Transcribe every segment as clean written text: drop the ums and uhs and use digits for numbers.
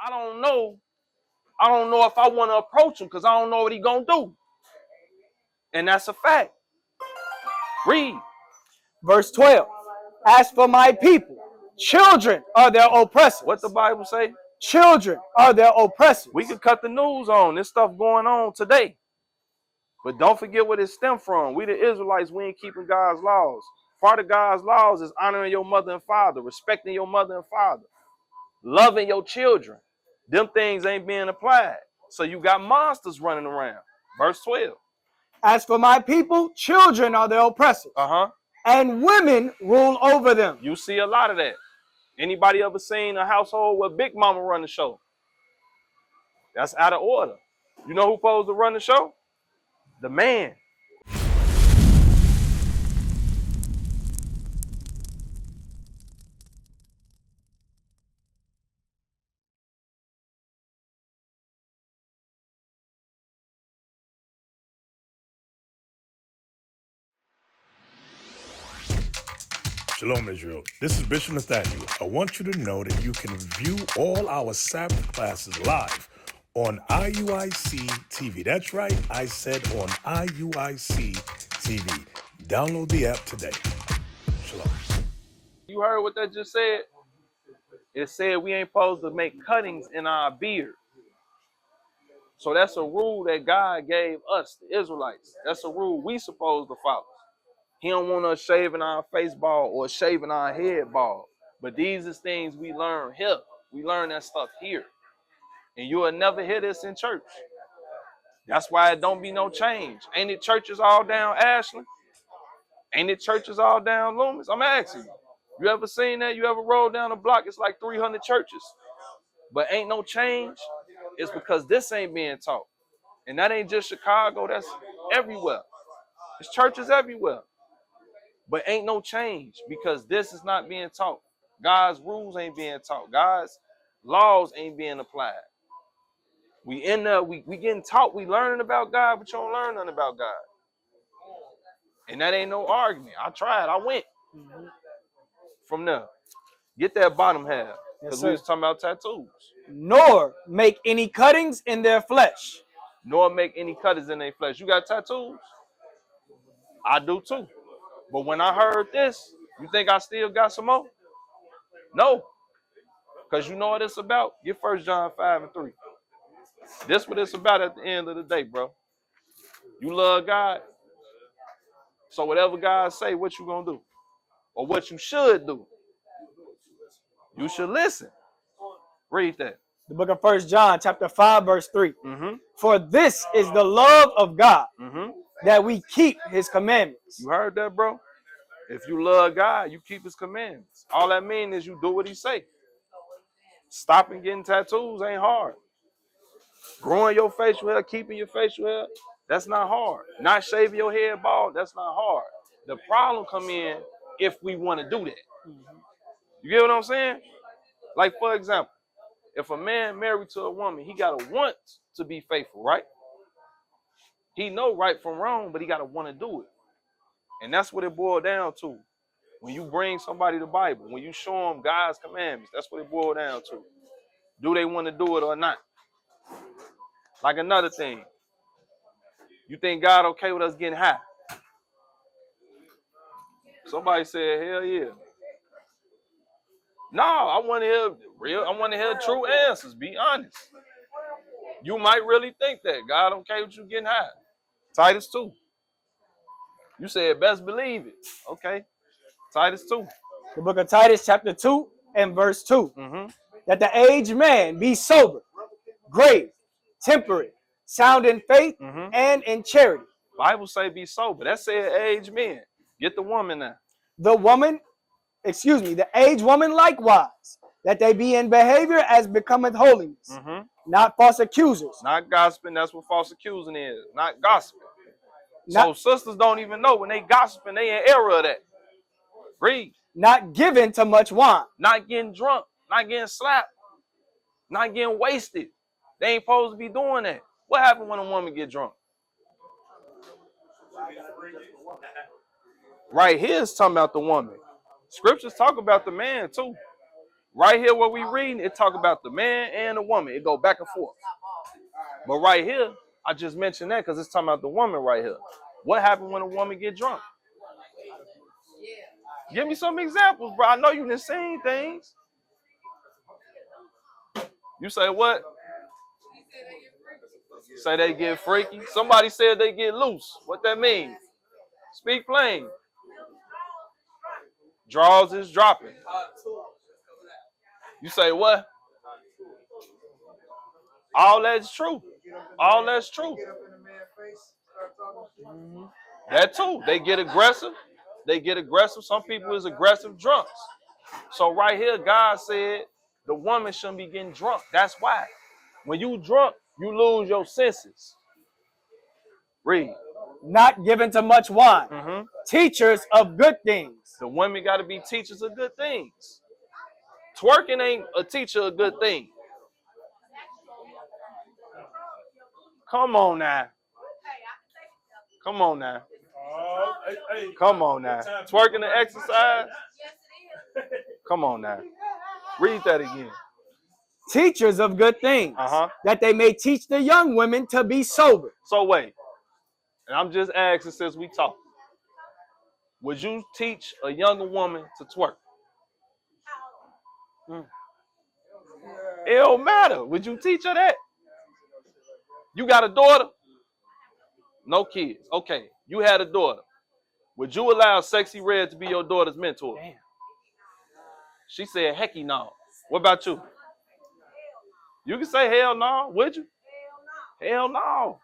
I don't know if I want to approach him because I don't know what he gonna do. And that's a fact. Read. Verse 12. As for my people, children are their oppressors. What the Bible say? Children are their oppressors. We could cut the news on. This stuff going on today. But don't forget what it stemmed from. We the Israelites, we ain't keeping God's laws. Part of God's laws is honoring your mother and father, respecting your mother and father, loving your children. Them things ain't being applied. So you got monsters running around. Verse 12. As for my people, children are their oppressors. And women rule over them. You see a lot of that. Anybody ever seen a household where Big Mama run the show? That's out of order. You know who's supposed to run the show? The man. Shalom, Israel. This is Bishop Nathaniel. I want you to know that you can view all our Sabbath classes live on IUIC TV. That's right, I said on IUIC TV. Download the app today. Shalom. You heard what that just said? It said we ain't supposed to make cuttings in our beard. So that's a rule that God gave us, the Israelites. That's a rule we supposed to follow. He don't want us shaving our face bald or shaving our head bald. But these is things we learn here. We learn that stuff here. And you will never hear this in church. That's why it don't be no change. Ain't it churches all down Ashland? Ain't it churches all down Loomis? I'm asking you. You ever seen that? You ever rolled down a block? It's like 300 churches. But ain't no change. It's because this ain't being taught. And that ain't just Chicago. That's everywhere. There's churches everywhere. But ain't no change because this is not being taught. God's rules ain't being taught. God's laws ain't being applied. We in there, we getting taught, we learning about God, but you don't learn nothing about God. And that ain't no argument. I tried, I went from there. Get that bottom half. Because we was talking about tattoos. Nor make any cuttings in their flesh. Nor make any cuttings in their flesh. You got tattoos? I do too. But when I heard this, you think I still got some more? No. Because you know what it's about? Get 1 John 5:3. This what it's about at the end of the day, bro. You love God. So whatever God say, what you gonna do? Or what you should do? You should listen. Read that. The book of 1 John chapter 5 verse 3. For this is the love of God, that we keep his commandments. You heard that, bro? If you love God, you keep his commandments. All that means is you do what he say. Stopping getting tattoos ain't hard. Growing your facial hair, keeping your facial hair, that's not hard. Not shaving your head bald, that's not hard. The problem come in if we want to do that. You get what I'm saying? Like, for example, if a man married to a woman, he got to want to be faithful, right? He know right from wrong, but he got to want to do it. And that's what it boiled down to. When you bring somebody the Bible, when you show them God's commandments, that's what it boiled down to. Do they want to do it or not? Like another thing. You think God okay with us getting high? Somebody said, hell yeah. No, I want to hear true answers. Be honest. You might really think that. God okay with you getting high. Titus 2. You said best believe it. Okay. Titus 2. The book of Titus chapter 2 and verse 2. That the aged man be sober, grave, temperate, sound in faith, and in charity. Bible say be sober. That said aged men. Get the woman now. The aged woman likewise, that they be in behavior as becometh holiness, not false accusers. Not gossiping, that's what false accusing is. Not gossiping. So sisters don't even know when they gossiping, they in error of that. Read. Not given to much wine. Not getting drunk, not getting slapped, not getting wasted. They ain't supposed to be doing that. What happened when a woman get drunk? Right here is talking about the woman. Scriptures talk about the man too. Right here, what we reading, it talk about the man and the woman. It go back and forth. But right here, I just mentioned that because it's talking about the woman right here. What happened when a woman get drunk? Give me some examples, bro. I know you done seen things. You say what? Say they get freaky. Somebody said they get loose. What that mean? Speak plain. Draws is dropping. You say what? All that's true. All that's true. That too. They get aggressive. They get aggressive. Some people is aggressive drunks. So right here, God said the woman shouldn't be getting drunk. That's why. When you drunk, you lose your senses. Read. Not given to much wine. Teachers of good things. The women got to be teachers of good things. Twerking ain't a teacher of good things. Come on now. Come on now. Come on now. Twerking and exercise? Come on now. Read that again. Teachers of good things, that they may teach the young women to be sober. So wait, and I'm just asking since we talk. Would you teach a younger woman to twerk? It don't matter. Would you teach her that? You got a daughter? No kids. Okay, you had a daughter. Would you allow Sexy Red to be your daughter's mentor? Damn. She said, hecky no. What about you? You can say hell no, would you? Hell no.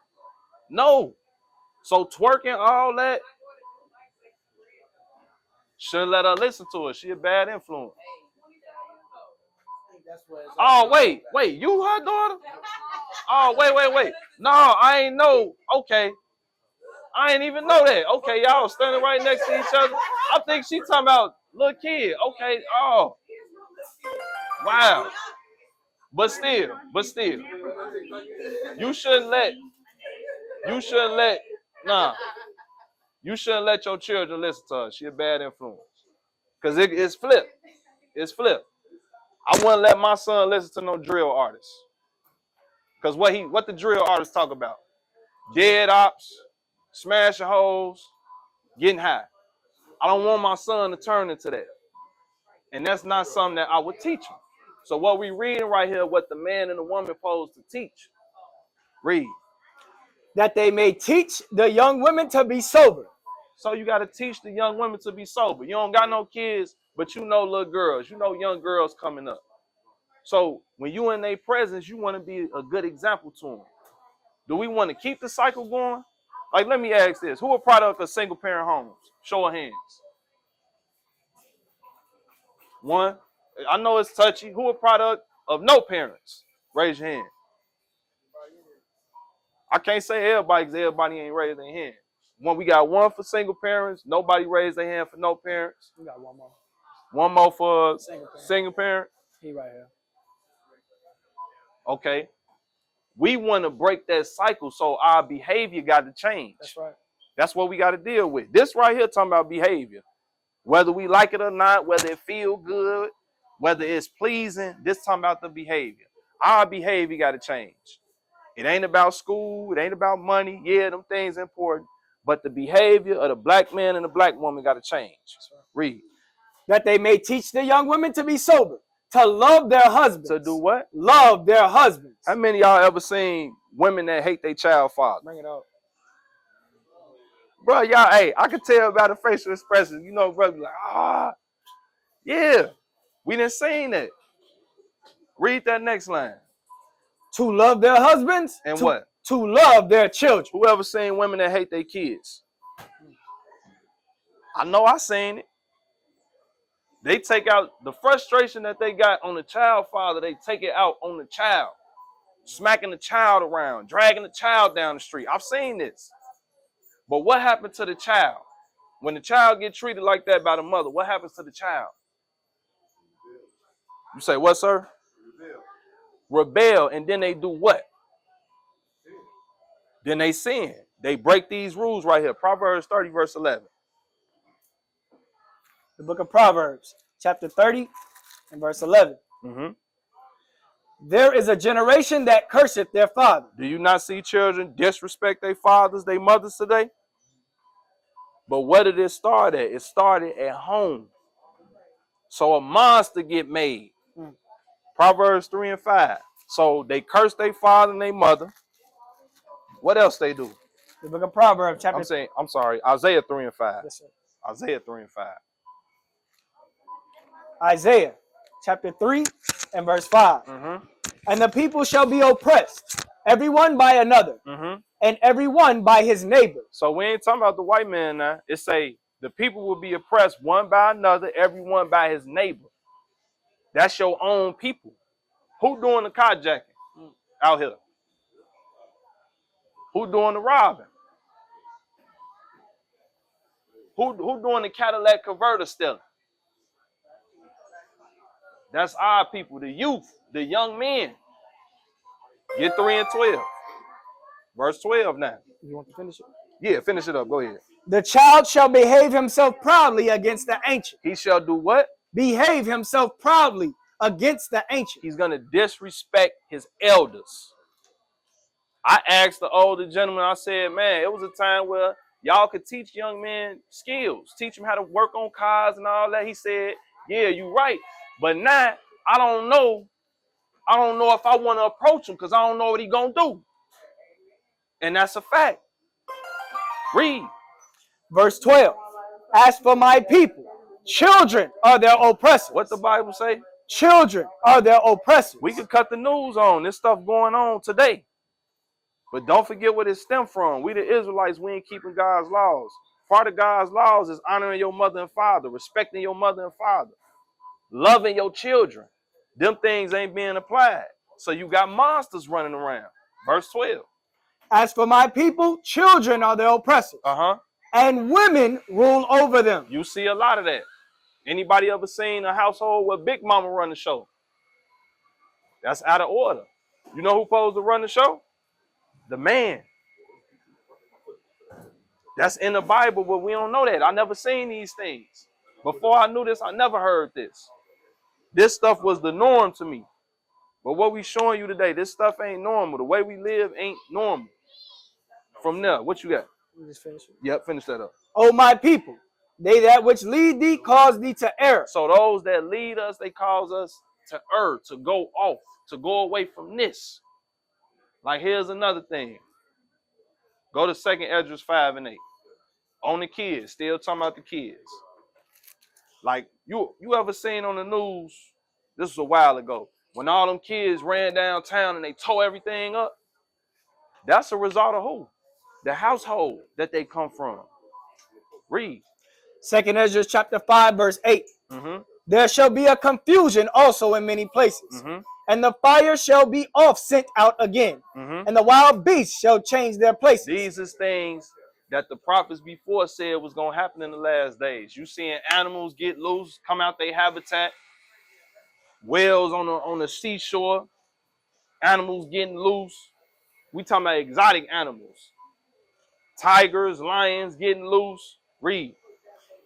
No. So twerking, all that, shouldn't let her listen to her. She a bad influence. Oh, wait. You her daughter? Oh, wait. No, I ain't know. Okay. I ain't even know that. Okay, y'all standing right next to each other. I think she talking about little kid. Okay. Oh. Wow. But still. You shouldn't let your children listen to her. She a bad influence. Because it's flipped. It's flipped. I wouldn't let my son listen to no drill artists. Because what the drill artists talk about? Dead ops, smashing holes, getting high. I don't want my son to turn into that. And that's not something that I would teach him. So what we reading right here, what the man and the woman supposed to teach. Read. That they may teach the young women to be sober. So you got to teach the young women to be sober. You don't got no kids, but you know little girls. You know young girls coming up. So when you in their presence, you want to be a good example to them. Do we want to keep the cycle going? Like, let me ask this. Who a product of single parent homes? Show of hands. One. I know it's touchy. Who a product of no parents? Raise your hand. I can't say everybody because everybody ain't raised their hand. We got one for single parents. Nobody raised their hand for no parents. We got one more. One more for single parent. He right here. Okay. We want to break that cycle, so our behavior got to change. That's right. That's what we got to deal with. This right here talking about behavior. Whether we like it or not, whether it feel good, whether it's pleasing, this talking about the behavior. Our behavior got to change. It ain't about school. It ain't about money. Yeah, them things important. But the behavior of the black man and the black woman got to change. Read. That they may teach the young women to be sober, to love their husbands. To do what? Love their husbands. How many of y'all ever seen women that hate their child father? Bring it up. Bro, y'all, hey, I can tell by the facial expression. You know, bro, be like, yeah, we done seen that. Read that next line. To love their husbands. And what? To love their children. Whoever seen women that hate their kids? I know I seen it. They take out the frustration that they got on the child father. They take it out on the child. Smacking the child around. Dragging the child down the street. I've seen this. But what happened to the child? When the child gets treated like that by the mother, what happens to the child? You say, what, sir? Rebel. And then they do what? Then they sin. They break these rules right here. Proverbs 30, verse 11. The book of Proverbs, chapter 30 In verse 11. There is a generation that curseth their father. Do you not see children disrespect their fathers, their mothers today? But where did it start at? It started at home. So a monster get made. Proverbs 3 and 5. So they curse their father and their mother. What else they do? The book of Proverbs, chapter... I'm sorry, Isaiah 3 and 5. Yes, sir. Isaiah 3 and 5. Isaiah, chapter 3 and verse 5. And the people shall be oppressed, everyone by another, and everyone by his neighbor. So we ain't talking about the white man now. It say the people will be oppressed one by another, everyone by his neighbor. That's your own people. Who doing the carjacking out here? Who doing the robbing? Who doing the Cadillac converter stealing? That's our people, the youth, the young men. Get 3 and 12. Verse 12 now. You want to finish it? Yeah, finish it up. Go ahead. The child shall behave himself proudly against the ancient. He shall do what? Behave himself proudly against the ancient. He's going to disrespect his elders. I asked the older gentleman, I said, man, it was a time where y'all could teach young men skills, teach them how to work on cars and all that. He said, yeah, you're right. But now, I don't know if I want to approach him because I don't know what he's going to do. And that's a fact. Read. Verse 12. As for my people, children are their oppressors. What the Bible say? Children are their oppressors. We could cut the news on. This stuff going on today. But don't forget where it stemmed from. We the Israelites, we ain't keeping God's laws. Part of God's laws is honoring your mother and father, respecting your mother and father, loving your children. Them things ain't being applied. So you got monsters running around. Verse 12. As for my people, children are their oppressors. And women rule over them. You see a lot of that. Anybody ever seen a household where Big Mama run the show? That's out of order. You know who's supposed to run the show? The man. That's in the Bible, but we don't know that. I never seen these things. Before I knew this, I never heard this. This stuff was the norm to me. But what we showing you today, this stuff ain't normal. The way we live ain't normal. From there, what you got? You just finish it? Yep, finish that up. O my people, they that which lead thee cause thee to err. So those that lead us, they cause us to err, to go off, to go away from this. Like here's another thing. Go to 2nd Esdras 5 and 8. On the kids, still talking about the kids. Like you ever seen on the news, this was a while ago, when all them kids ran downtown and they tore everything up? That's a result of who? The household that they come from. Read. 2nd Esdras chapter 5 verse 8. There shall be a confusion also in many places. And the fire shall be off sent out again. And the wild beasts shall change their places. These is things that the prophets before said was going to happen in the last days. You seeing animals get loose, come out their habitat. Whales on the seashore. Animals getting loose. We talking about exotic animals. Tigers, lions getting loose. Read.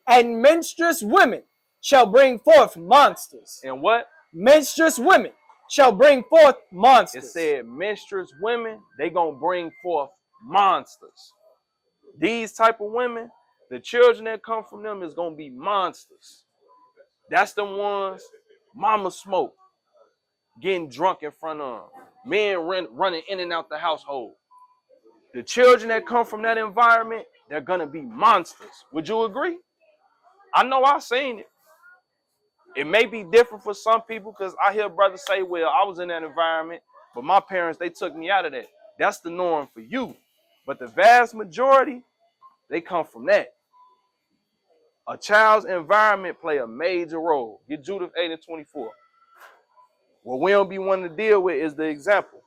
And menstruous women shall bring forth monsters. And what? Menstruous women shall bring forth monsters. It said menstruous women, they gonna bring forth monsters. These type of women, the children that come from them is gonna be monsters. That's the ones mama smoke, getting drunk in front of them. Men running in and out the household. The children that come from that environment, they're gonna be monsters. Would you agree? I know I've seen it. It may be different for some people because I hear brothers say, well, I was in that environment, but my parents, they took me out of that. That's the norm for you. But the vast majority, they come from that. A child's environment play a major role. Get Judith 8 and 24. What we don't be wanting to deal with is the example.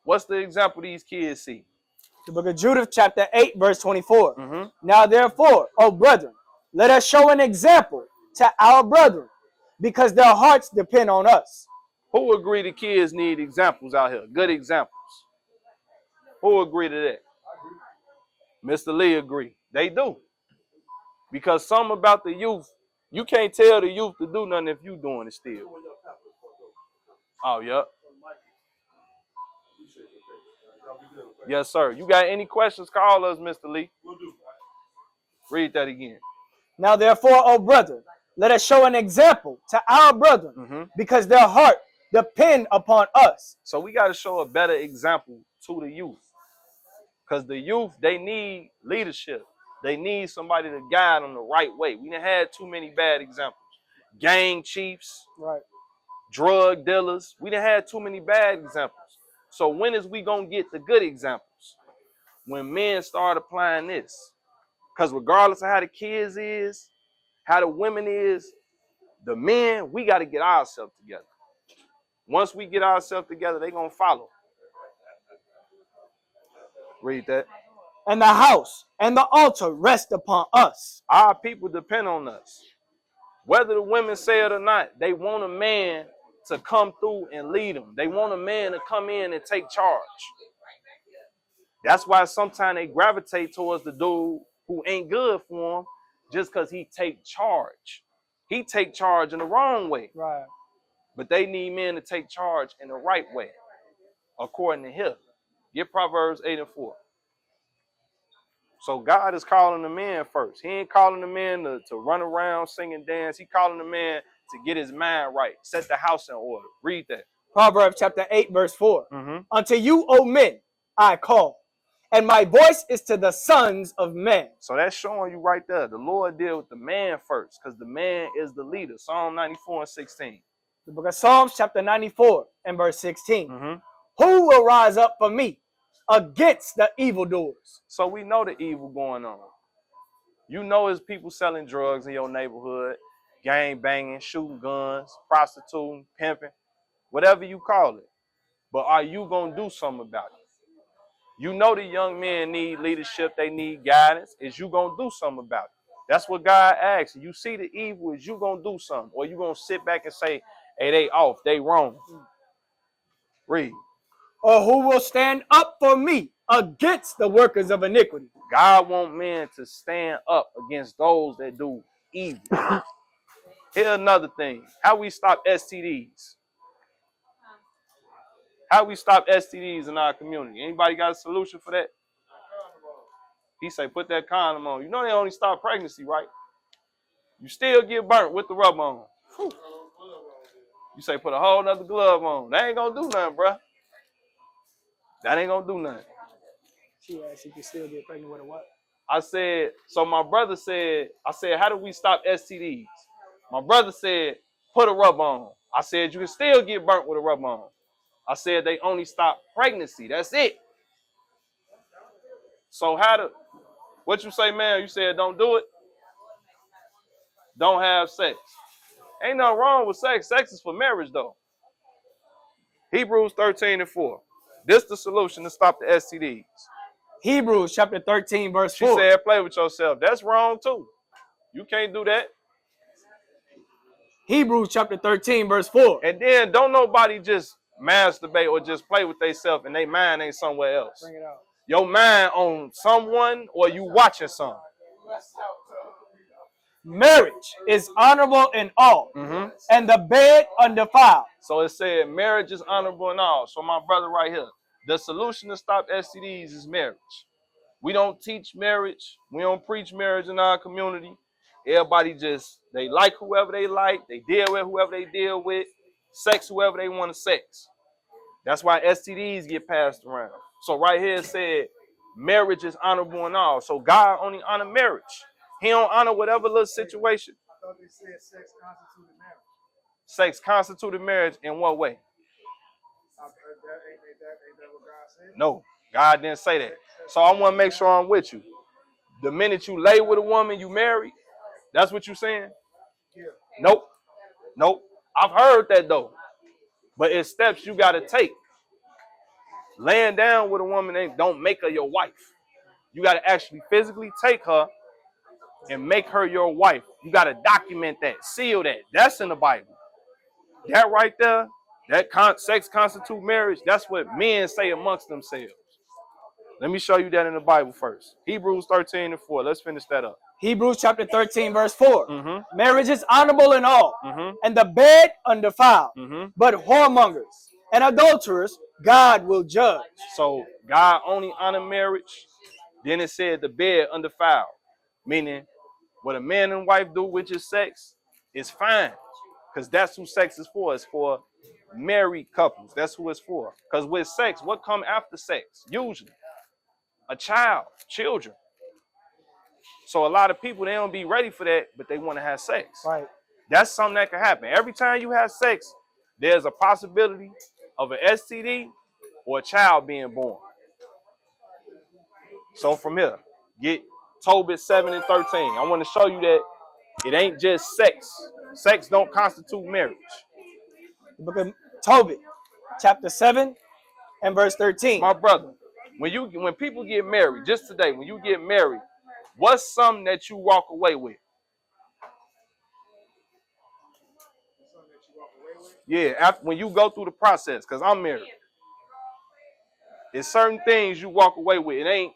What's the example these kids see? The book of Judith chapter 8 verse 24. Now therefore, O brethren, let us show an example to our brethren, because their hearts depend on us. Who agree the kids need examples out here? Good examples. Who agree to that? Mr. Lee agree. They do. Because something about the youth, You can't tell the youth to do nothing if you doing it still. Oh, yep. Yes, sir. You got any questions, call us, Mr. Lee. Read that again. Now therefore, O brother, let us show an example to our brethren, because their heart depend upon us. So we got to show a better example to the youth. Because the youth, they need leadership. They need somebody to guide them the right way. We done had too many bad examples. Gang chiefs, right? Drug dealers. We done had too many bad examples. So when is we going to get the good examples? When men start applying this. Because regardless of how the kids is, how the women is, the men, we got to get ourselves together. Once we get ourselves together, they going to follow. Read that. And the house and the altar rest upon us. Our people depend on us. Whether the women say it or not, they want a man to come through and lead them. They want a man to come in and take charge. That's why sometimes they gravitate towards the dude who ain't good for them just because he take charge. He take charge in the wrong way. Right. But they need men to take charge in the right way, according to him. Get Proverbs 8:4. So God is calling the men first. He ain't calling the men to run around, sing and dance. He calling the man to get his mind right, set the house in order. Read that. Proverbs chapter 8, verse 4. Unto you, O men, I call, and my voice is to the sons of men. So that's showing you right there. The Lord deal with the man first, because the man is the leader. Psalm 94:16. The book of Psalms chapter 94 and verse 16. Who will rise up for me against the evildoers? So we know the evil going on. You know it's people selling drugs in your neighborhood, gang banging, shooting guns, prostituting, pimping, whatever you call it. But are you going to do something about it? You know the young men need leadership, they need guidance. Is you going to do something about it? That's what God asks. You see the evil, is you going to do something? Or you going to sit back and say, hey, they off, they wrong? Read. Or who will stand up for me against the workers of iniquity? God wants men to stand up against those that do evil. Here's another thing. How we stop STDs? How we stop STDs in our community? Anybody got a solution for that? He say, put that condom on. You know they only stop pregnancy, right? You still get burnt with the rubber on. Whew. You say, put a whole nother glove on. That ain't gonna do nothing, bruh. That ain't gonna do nothing. She asked if you still get pregnant with a what? I said, so my brother said, I said, how do we stop STDs? My brother said, put a rubber on. I said, you can still get burnt with a rubber on. I said, they only stop pregnancy. That's it. So what you say, man? You said don't do it? Don't have sex. Ain't nothing wrong with sex. Sex is for marriage, though. Hebrews 13:4. This the solution to stop the STDs. Hebrews chapter 13, verse 4. She said, play with yourself. That's wrong, too. You can't do that. Hebrews chapter 13, verse 4. And then don't nobody just masturbate or just play with themselves and their mind ain't somewhere else. Bring it out. Your mind on someone or you watching something. Marriage is honorable in all, and the bed undefiled. So it said marriage is honorable in all. So my brother right here, the solution to stop STDs is marriage. We don't teach marriage. We don't preach marriage in our community. Everybody just, they like whoever they like. They deal with whoever they deal with. Sex whoever they want to sex. That's why STDs get passed around. So right here it said marriage is honorable in all. So God only honor marriage. He don't honor whatever little situation. I thought they said sex constituted marriage. Sex constituted marriage in what way? Ain't that what God said? No, God didn't say that. So I want to make sure I'm with you. The minute you lay with a woman, you married. That's what you're saying? Yeah. Nope. I've heard that though. But it's steps you got to take. Laying down with a woman don't make her your wife. You got to actually physically take her and make her your wife. You got to document that, seal that. That's in the Bible. That right there, that sex constitute marriage, that's what men say amongst themselves. Let me show you that in the Bible first. Hebrews 13:4. Let's finish that up. Hebrews chapter 13, verse 4. Mm-hmm. Marriage is honorable in all, Mm-hmm. and the bed undefiled. Mm-hmm. But whoremongers and adulterers, God will judge. So God only honor marriage. Then it said the bed undefiled, meaning what a man and wife do, which is sex, is fine, because that's who sex is for. It's for married couples. That's who it's for. Because with sex, what come after sex? Usually a child, children. So a lot of people, they don't be ready for that, but they want to have sex. Right. That's something that can happen. Every time you have sex, there's a possibility of an STD or a child being born. So from here, get Tobit 7 and 13. I want to show you that it ain't just sex. Sex don't constitute marriage. The book of Tobit, chapter 7 and verse 13. My brother, when people get married, just today, when you get married, what's something that you walk away with? Yeah, when you go through the process, because I'm married. There's certain things you walk away with. It ain't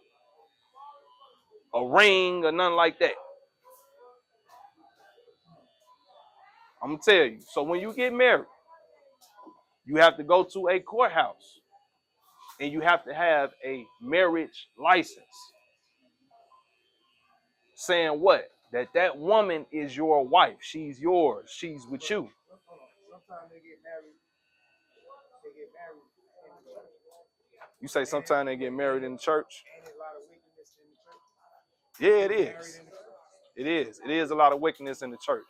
a ring or nothing like that. I'm going to tell you. So when you get married, you have to go to a courthouse and you have to have a marriage license. Saying what? That woman is your wife. She's yours. She's with you. Sometimes they get married. They get married in the church. You say sometimes they get married in the church? Ain't there a lot of wickedness in the church? Yeah, it is. It is. It is a lot of wickedness in the church.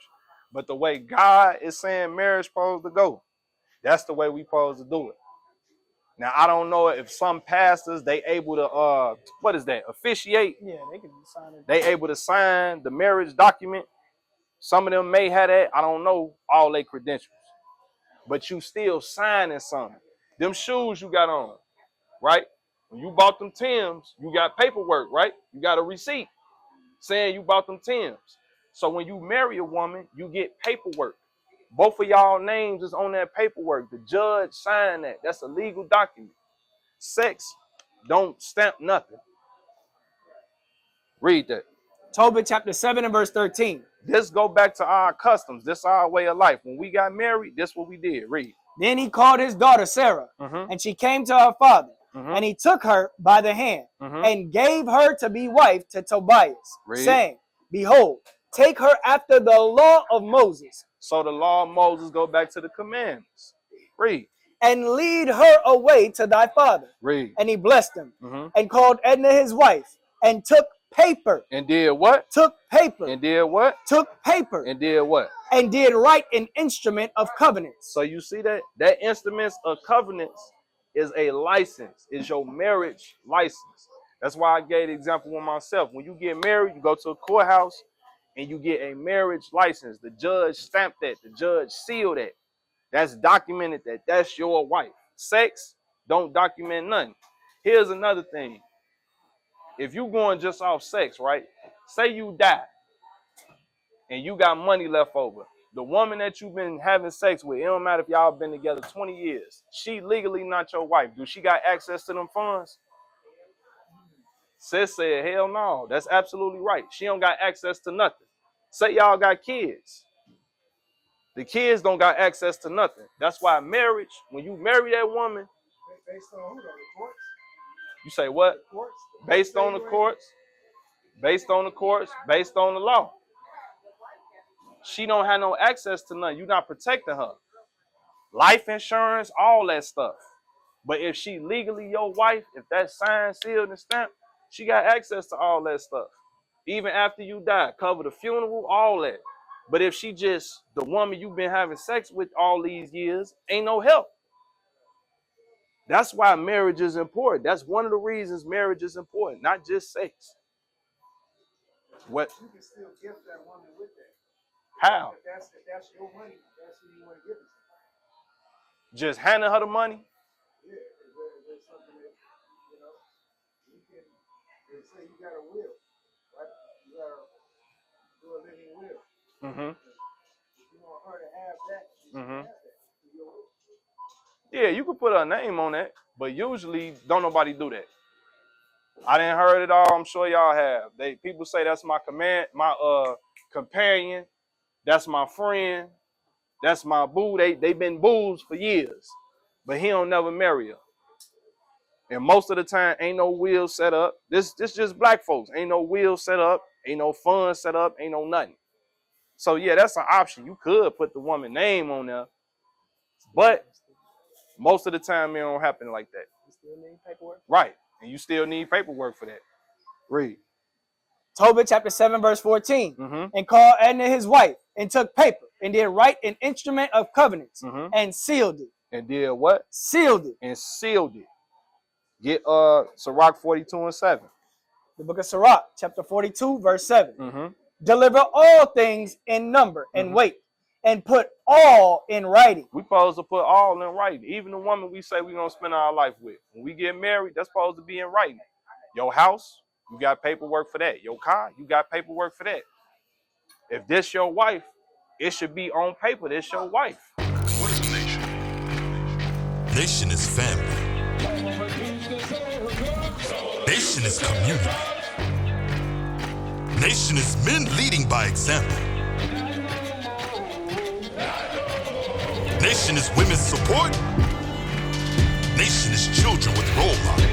But the way God is saying marriage supposed to go, that's the way we supposed to do it. Now, I don't know if some pastors, they able to, what is that, officiate? Yeah, they can sign it. They able to sign the marriage document. Some of them may have that. I don't know all their credentials. But you still signing something. Them shoes you got on, right? When you bought them Timbs, you got paperwork, right? You got a receipt saying you bought them Timbs. So when you marry a woman, you get paperwork. Both of y'all names is on that paperwork. The judge signed that. That's a legal document. Sex don't stamp nothing. Read that. Tobit chapter 7 and verse 13. This go back to our customs. This our way of life. When we got married, this what we did. Read. Then he called his daughter Sarah, and she came to her father, and he took her by the hand, and gave her to be wife to Tobias, saying, Behold, take her after the law of Moses. So the law of Moses go back to the commandments. Read. And lead her away to thy father. Read. And he blessed him, and called Edna his wife, and took paper. And did what? Took paper. And did what? Took paper. And did what? And did write an instrument of covenants. So you see that? That instruments of covenants is a license, is your marriage license. That's why I gave the example with myself. When you get married, you go to a courthouse and you get a marriage license. The judge stamped that. The judge sealed that. That's documented that that's your wife. Sex don't document nothing. Here's another thing. If you going just off sex, right? Say you die and you got money left over. The woman that you've been having sex with, it don't matter if y'all been together 20 years. She legally not your wife. Do she got access to them funds? Sis said, hell no. That's absolutely right. She don't got access to nothing. Say y'all got kids. The kids don't got access to nothing. That's why marriage, when you marry that woman. Based on who? The courts? You say what? The courts? Based on the courts. Based on the courts. Based on the law. She don't have no access to nothing. You're not protecting her. Life insurance, all that stuff. But if she legally your wife, if that's signed, sealed, and stamped, she got access to all that stuff. Even after you die, cover the funeral, all that. But if she just the woman you've been having sex with all these years, ain't no help. That's why marriage is important. That's one of the reasons marriage is important, not just sex. What? You can still gift that woman with that. How? If that's your money, that's who you want to give it to. Just handing her the money? Yeah, if there's something that, you can, say you got a will, right? You got to do a living will. Mm-hmm. If you want her to have that, you can have that. Your will. Yeah, you can put her name on that, but usually don't nobody do that. I didn't heard it all. I'm sure y'all have. People say that's my companion. That's my friend. That's my boo. They been boos for years, but he don't never marry her. And most of the time, ain't no wheel set up. This just black folks. Ain't no wheel set up. Ain't no fun set up. Ain't no nothing. So yeah, that's an option. You could put the woman name on there, but most of the time it don't happen like that. You still need paperwork? Right. And you still need paperwork for that. Read. Tobit chapter 7, verse 14. Mm-hmm. And called Edna his wife, and took paper, and did write an instrument of covenants, Mm-hmm. and sealed it. And did what? Sealed it. And sealed it. Get Sirach 42 and 7. The book of Sirach, chapter 42, verse 7. Mm-hmm. Deliver all things in number and weight, and put all in writing. We supposed to put all in writing. Even the woman we say we're going to spend our life with. When we get married, that's supposed to be in writing. Your house, you got paperwork for that. Your car, you got paperwork for that. If this your wife, it should be on paper. This your wife. What is a nation? Nation is family. Nation is community. Nation is men leading by example. Nation is women's support. Nation is children with role models.